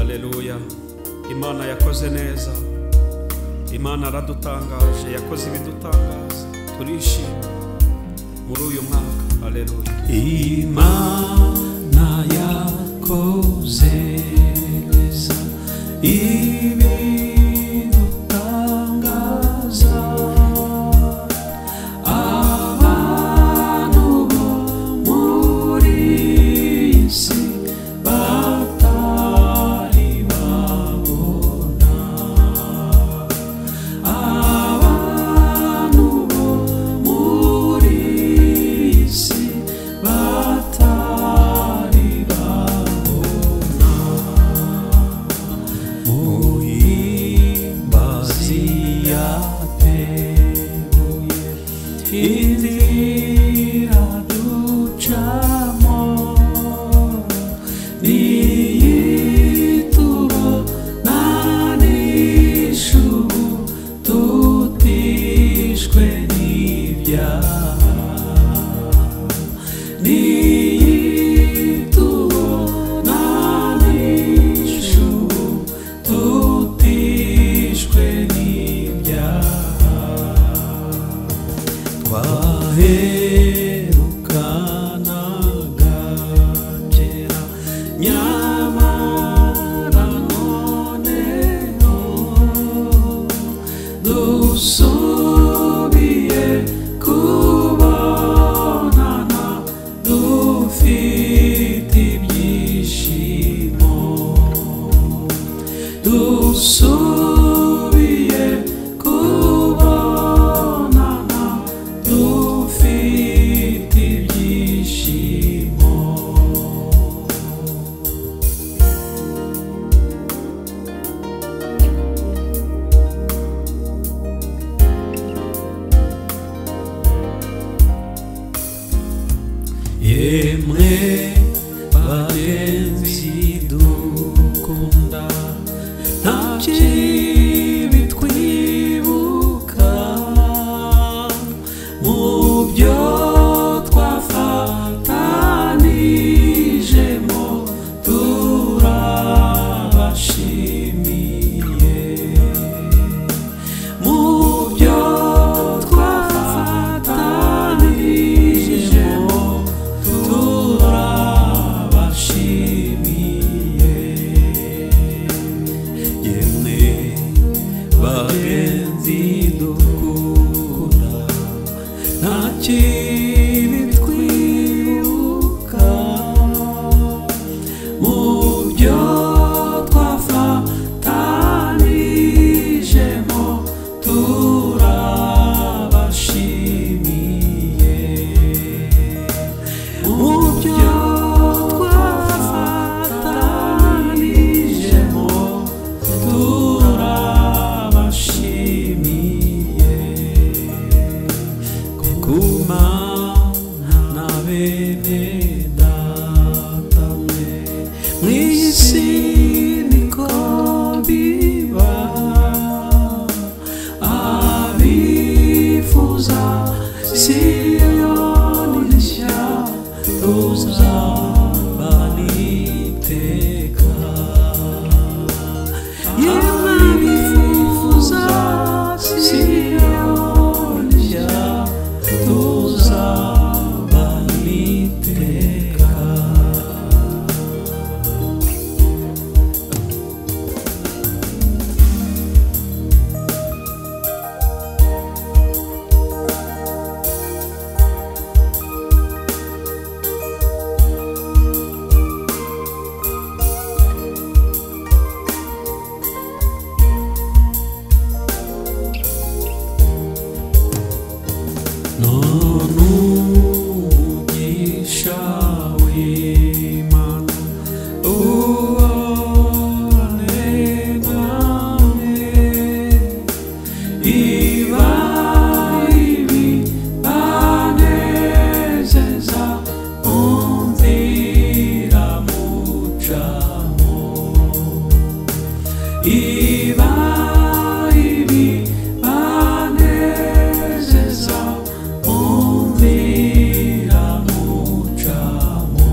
Haleluya. Imana yakoze neza, Imana aradutangaje, yakoze ibidutangaza, turishima muri uyu mwaka. Haleluya. Imana yakoze neza ibidutangaza, abantu bo muri iyi si batari babona, abantu bo muri iyi si batari babona, muhimbazi yateguye inzira ducamo, niyitubona n'ishubu tutishwe n'ibyaha, niyitubona n'ishubu tutishwe n'ibyaha, twaherukanaga kera nyamara noneho dusubiye kubonana, dufite ibyishimo, dusubiye kubonana, dufite ibyishimo. Yemwe bagenzi dukunda, nta kibi twibuka mu byo twafatanijemo, turabashimiye mu byo twafatanijemo, turabashimiye. Yemwe bagenzi dukunda, nta kibi twibuka mu byo twafatanijemo, turabashimiye mu byo twafatanijemo, turabashimiye. Kumana bene data mwe, mw'isi niko biba, abifuza Siyoni nshya tuzabana iteka, yemwe abifuza Siyoni nshya tuzabana iteka. None umugisha w'Imana ubane namwe, iba ibibanezeza mu nzira mucamo, iba ibibanezeza mu nzira mucamo,